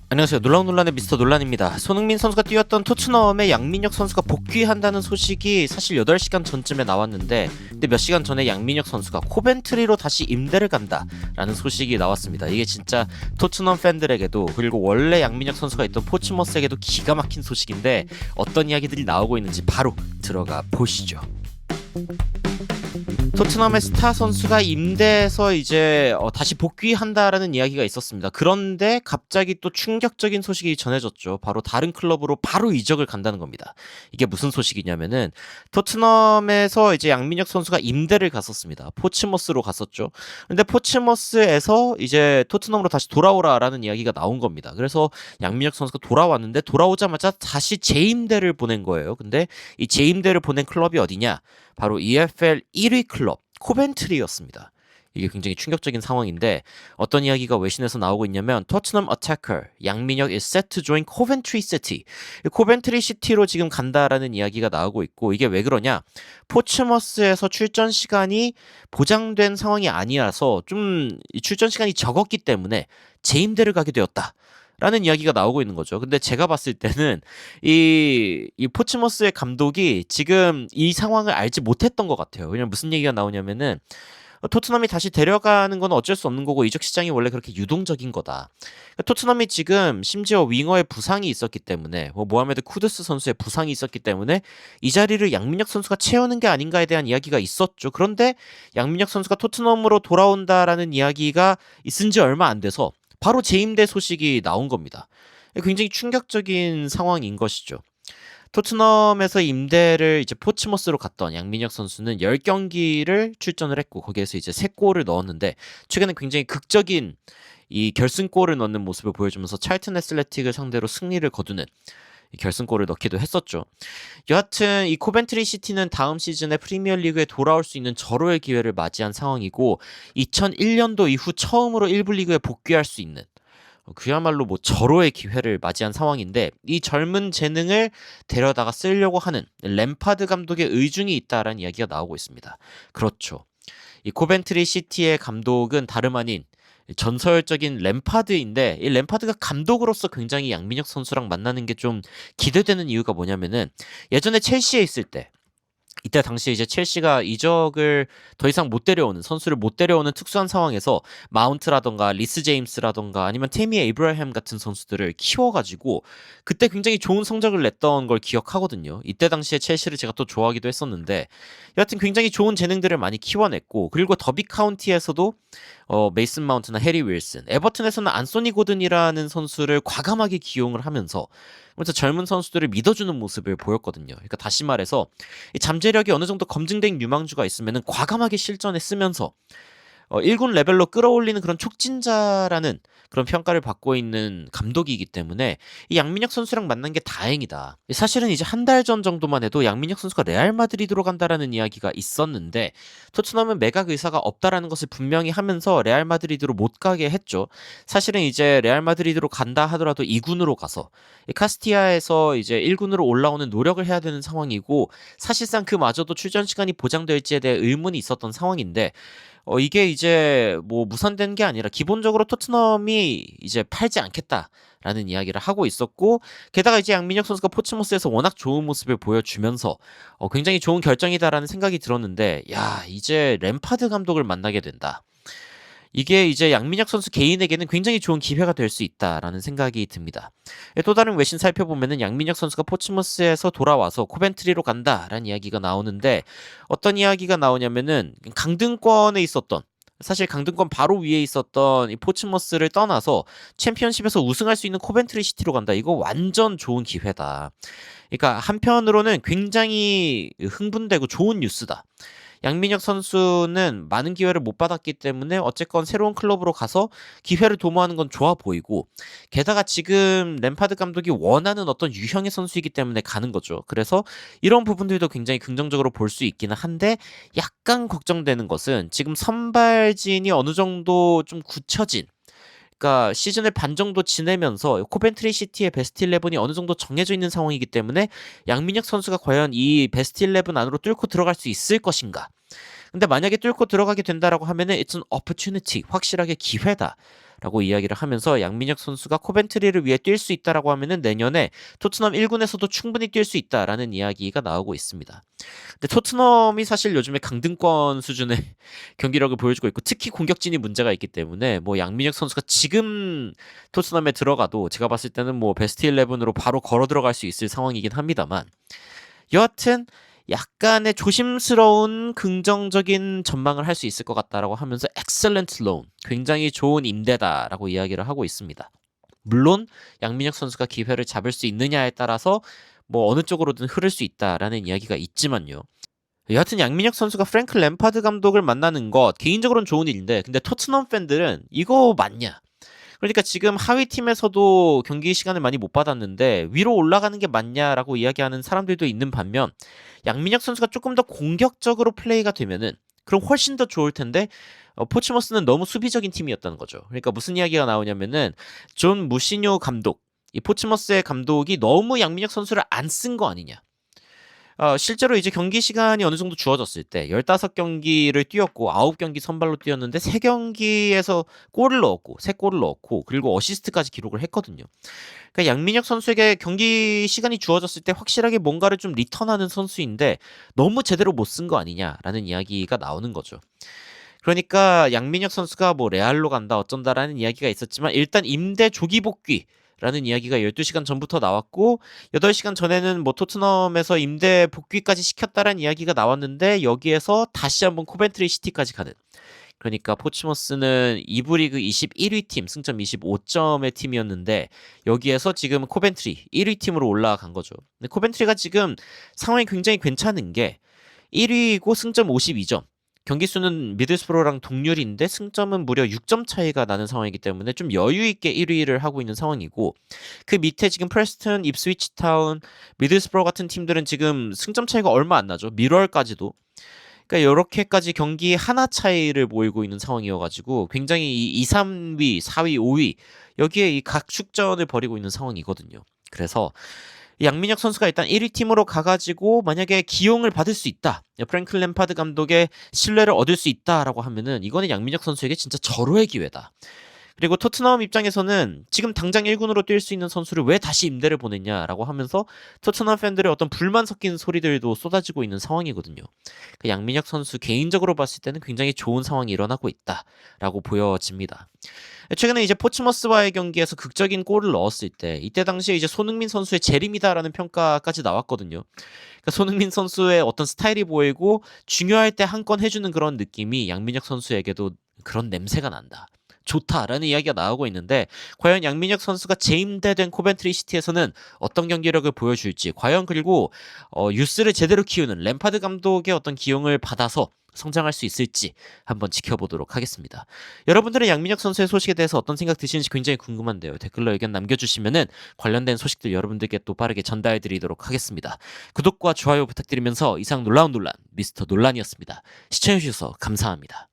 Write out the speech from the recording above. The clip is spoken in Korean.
안녕하세요. 놀라운논란의 미스터 논란입니다. 손흥민 선수가 뛰었던 토트넘의 양민혁 선수가 복귀한다는 소식이 사실 8시간 전쯤에 나왔는데, 근데 몇 시간 전에 양민혁 선수가 코벤트리로 다시 임대를 간다라는 소식이 나왔습니다. 이게 진짜 토트넘 팬들에게도, 그리고 원래 양민혁 선수가 있던 포츠머스에게도 기가 막힌 소식인데, 어떤 이야기들이 나오고 있는지 바로 들어가 보시죠. 토트넘의 스타 선수가 임대해서 이제 다시 복귀한다라는 이야기가 있었습니다. 그런데 갑자기 또 충격적인 소식이 전해졌죠. 바로 다른 클럽으로 바로 이적을 간다는 겁니다. 이게 무슨 소식이냐면은, 토트넘에서 이제 양민혁 선수가 임대를 갔었습니다. 포츠머스로 갔었죠. 근데 포츠머스에서 이제 토트넘으로 다시 돌아오라라는 이야기가 나온 겁니다. 그래서 양민혁 선수가 돌아왔는데, 돌아오자마자 다시 재임대를 보낸 거예요. 근데 이 재임대를 보낸 클럽이 어디냐? 바로 EFL 1위 클럽 코벤트리였습니다. 이게 굉장히 충격적인 상황인데, 어떤 이야기가 외신에서 나오고 있냐면, 토트넘 어태커 양민혁 is set to join Coventry City. 코벤트리 시티로 지금 간다라는 이야기가 나오고 있고, 이게 왜 그러냐? 포츠머스에서 출전 시간이 보장된 상황이 아니라서 좀 출전 시간이 적었기 때문에 재임대를 가게 되었다 라는 이야기가 나오고 있는 거죠. 근데 제가 봤을 때는 이 포츠머스의 감독이 지금 이 상황을 알지 못했던 것 같아요. 왜냐면 무슨 얘기가 나오냐면은, 토트넘이 다시 데려가는 건 어쩔 수 없는 거고, 이적 시장이 원래 그렇게 유동적인 거다. 토트넘이 지금 심지어 윙어의 부상이 있었기 때문에, 모하메드 쿠드스 선수의 부상이 있었기 때문에 이 자리를 양민혁 선수가 채우는 게 아닌가에 대한 이야기가 있었죠. 그런데 양민혁 선수가 토트넘으로 돌아온다라는 이야기가 있은 지 얼마 안 돼서 바로 재임대 소식이 나온 겁니다. 굉장히 충격적인 상황인 것이죠. 토트넘에서 임대를 이제 포츠머스로 갔던 양민혁 선수는 10경기를 출전을 했고, 거기에서 이제 3골을 넣었는데, 최근에 굉장히 극적인 이 결승골을 넣는 모습을 보여주면서 찰튼 애슬레틱을 상대로 승리를 거두는 결승골을 넣기도 했었죠. 여하튼 이 코벤트리 시티는 다음 시즌에 프리미어리그에 돌아올 수 있는 절호의 기회를 맞이한 상황이고, 2001년도 이후 처음으로 1부 리그에 복귀할 수 있는 그야말로 절호의 기회를 맞이한 상황인데, 이 젊은 재능을 데려다가 쓰려고 하는 램파드 감독의 의중이 있다라는 이야기가 나오고 있습니다. 그렇죠. 이 코벤트리 시티의 감독은 다름 아닌 전설적인 램파드인데, 이 램파드가 감독으로서 굉장히 양민혁 선수랑 만나는 게 좀 기대되는 이유가 뭐냐면은, 예전에 첼시에 있을 때, 이때 당시에 이제 첼시가 이적을 더 이상 못 데려오는, 선수를 못 데려오는 특수한 상황에서 마운트라던가 리스 제임스라던가 아니면 테미 에이브라햄 같은 선수들을 키워가지고 그때 굉장히 좋은 성적을 냈던 걸 기억하거든요. 이때 당시에 첼시를 제가 또 좋아하기도 했었는데, 여하튼 굉장히 좋은 재능들을 많이 키워냈고, 그리고 더비 카운티에서도 메이슨 마운트나 해리 윌슨, 에버튼에서는 안소니 고든이라는 선수를 과감하게 기용을 하면서 그래서 젊은 선수들을 믿어주는 모습을 보였거든요. 그러니까 다시 말해서 이 잠재력이 어느 정도 검증된 유망주가 있으면 과감하게 실전에 쓰면서 1군 레벨로 끌어올리는 그런 촉진자라는 그런 평가를 받고 있는 감독이기 때문에 이 양민혁 선수랑 만난 게 다행이다. 사실은 이제 한 달 전 정도만 해도 양민혁 선수가 레알 마드리드로 간다라는 이야기가 있었는데, 토트넘은 매각 의사가 없다라는 것을 분명히 하면서 레알 마드리드로 못 가게 했죠. 사실은 이제 레알 마드리드로 간다 하더라도 2군으로 가서 카스티아에서 이제 1군으로 올라오는 노력을 해야 되는 상황이고, 사실상 그마저도 출전 시간이 보장될지에 대해 의문이 있었던 상황인데, 이게 이제 무산된 게 아니라 기본적으로 토트넘이 이제 팔지 않겠다라는 이야기를 하고 있었고, 게다가 이제 양민혁 선수가 포츠머스에서 워낙 좋은 모습을 보여주면서 굉장히 좋은 결정이다라는 생각이 들었는데, 야, 이제 램파드 감독을 만나게 된다. 이게 이제 양민혁 선수 개인에게는 굉장히 좋은 기회가 될 수 있다라는 생각이 듭니다. 또 다른 외신 살펴보면은 양민혁 선수가 포츠머스에서 돌아와서 코벤트리로 간다라는 이야기가 나오는데, 어떤 이야기가 나오냐면은 강등권에 있었던, 사실 강등권 바로 위에 있었던 이 포츠머스를 떠나서 챔피언십에서 우승할 수 있는 코벤트리 시티로 간다. 이거 완전 좋은 기회다. 그러니까 한편으로는 굉장히 흥분되고 좋은 뉴스다. 양민혁 선수는 많은 기회를 못 받았기 때문에 어쨌건 새로운 클럽으로 가서 기회를 도모하는 건 좋아 보이고, 게다가 지금 램파드 감독이 원하는 어떤 유형의 선수이기 때문에 가는 거죠. 그래서 이런 부분들도 굉장히 긍정적으로 볼 수 있기는 한데, 약간 걱정되는 것은 지금 선발진이 어느 정도 좀 굳혀진, 그러니까 시즌을 반 정도 지내면서 코벤트리 시티의 베스트 11이 어느 정도 정해져 있는 상황이기 때문에 양민혁 선수가 과연 이 베스트 11 안으로 뚫고 들어갈 수 있을 것인가. 근데 만약에 뚫고 들어가게 된다라고 하면은 it's an opportunity, 확실하게 기회다 라고 이야기를 하면서 양민혁 선수가 코벤트리를 위해 뛸 수 있다라고 하면은 내년에 토트넘 1군에서도 충분히 뛸 수 있다라는 이야기가 나오고 있습니다. 근데 토트넘이 사실 요즘에 강등권 수준의 경기력을 보여주고 있고 특히 공격진이 문제가 있기 때문에 뭐 양민혁 선수가 지금 토트넘에 들어가도 제가 봤을 때는 뭐 베스트 11으로 바로 걸어 들어갈 수 있을 상황이긴 합니다만 여하튼 약간의 조심스러운 긍정적인 전망을 할 수 있을 것 같다라고 하면서 excellent loan, 굉장히 좋은 임대다라고 이야기를 하고 있습니다. 물론 양민혁 선수가 기회를 잡을 수 있느냐에 따라서 뭐 어느 쪽으로든 흐를 수 있다라는 이야기가 있지만요. 여하튼 양민혁 선수가 프랭크 램파드 감독을 만나는 것 개인적으로는 좋은 일인데 근데 토트넘 팬들은 이거 맞냐? 그러니까 지금 하위 팀에서도 경기 시간을 많이 못 받았는데 위로 올라가는 게 맞냐라고 이야기하는 사람들도 있는 반면 양민혁 선수가 조금 더 공격적으로 플레이가 되면은 그럼 훨씬 더 좋을 텐데 포츠머스는 너무 수비적인 팀이었다는 거죠. 그러니까 무슨 이야기가 나오냐면은 존 무시뉴 감독, 이 포츠머스의 감독이 너무 양민혁 선수를 안 쓴 거 아니냐. 실제로 이제 경기 시간이 어느 정도 주어졌을 때 15경기를 뛰었고 9경기 선발로 뛰었는데 3경기에서 골을 넣었고 3골을 넣었고 그리고 어시스트까지 기록을 했거든요. 그러니까 양민혁 선수에게 경기 시간이 주어졌을 때 확실하게 뭔가를 좀 리턴하는 선수인데 너무 제대로 못 쓴 거 아니냐라는 이야기가 나오는 거죠. 그러니까 양민혁 선수가 뭐 레알로 간다 어쩐다라는 이야기가 있었지만 일단 임대 조기 복귀 라는 이야기가 12시간 전부터 나왔고 8시간 전에는 뭐 토트넘에서 임대 복귀까지 시켰다라는 이야기가 나왔는데 여기에서 다시 한번 코벤트리 시티까지 가는, 그러니까 포츠머스는 2부 리그 21위 팀 승점 25점의 팀이었는데 여기에서 지금 코벤트리 1위 팀으로 올라간 거죠. 근데 코벤트리가 지금 상황이 굉장히 괜찮은 게 1위이고 승점 52점, 경기 수는 미들스브로랑 동률인데 승점은 무려 6점 차이가 나는 상황이기 때문에 좀 여유 있게 1위를 하고 있는 상황이고 그 밑에 지금 프레스턴, 입스위치 타운, 미들스브로 같은 팀들은 지금 승점 차이가 얼마 안 나죠. 밀월까지도. 그러니까 이렇게까지 경기 하나 차이를 보이고 있는 상황이어가지고 굉장히 이 2, 3위, 4위, 5위 여기에 이 각축전을 벌이고 있는 상황이거든요. 그래서 양민혁 선수가 일단 1위 팀으로 가가지고 만약에 기용을 받을 수 있다, 프랭클 램파드 감독의 신뢰를 얻을 수 있다라고 하면은 이거는 양민혁 선수에게 진짜 절호의 기회다. 그리고 토트넘 입장에서는 지금 당장 1군으로 뛸 수 있는 선수를 왜 다시 임대를 보냈냐라고 하면서 토트넘 팬들의 어떤 불만 섞인 소리들도 쏟아지고 있는 상황이거든요. 그 양민혁 선수 개인적으로 봤을 때는 굉장히 좋은 상황이 일어나고 있다라고 보여집니다. 최근에 이제 포츠머스와의 경기에서 극적인 골을 넣었을 때 이때 당시에 이제 손흥민 선수의 재림이다라는 평가까지 나왔거든요. 그러니까 손흥민 선수의 어떤 스타일이 보이고 중요할 때 한 건 해주는 그런 느낌이 양민혁 선수에게도 그런 냄새가 난다, 좋다라는 이야기가 나오고 있는데 과연 양민혁 선수가 재임대된 코벤트리 시티에서는 어떤 경기력을 보여줄지, 과연 그리고 유스를 제대로 키우는 램파드 감독의 어떤 기용을 받아서 성장할 수 있을지 한번 지켜보도록 하겠습니다. 여러분들은 양민혁 선수의 소식에 대해서 어떤 생각 드시는지 굉장히 궁금한데요. 댓글로 의견 남겨주시면은 관련된 소식들 여러분들께 또 빠르게 전달해드리도록 하겠습니다. 구독과 좋아요 부탁드리면서 이상 놀라운 논란 미스터 논란이었습니다. 시청해주셔서 감사합니다.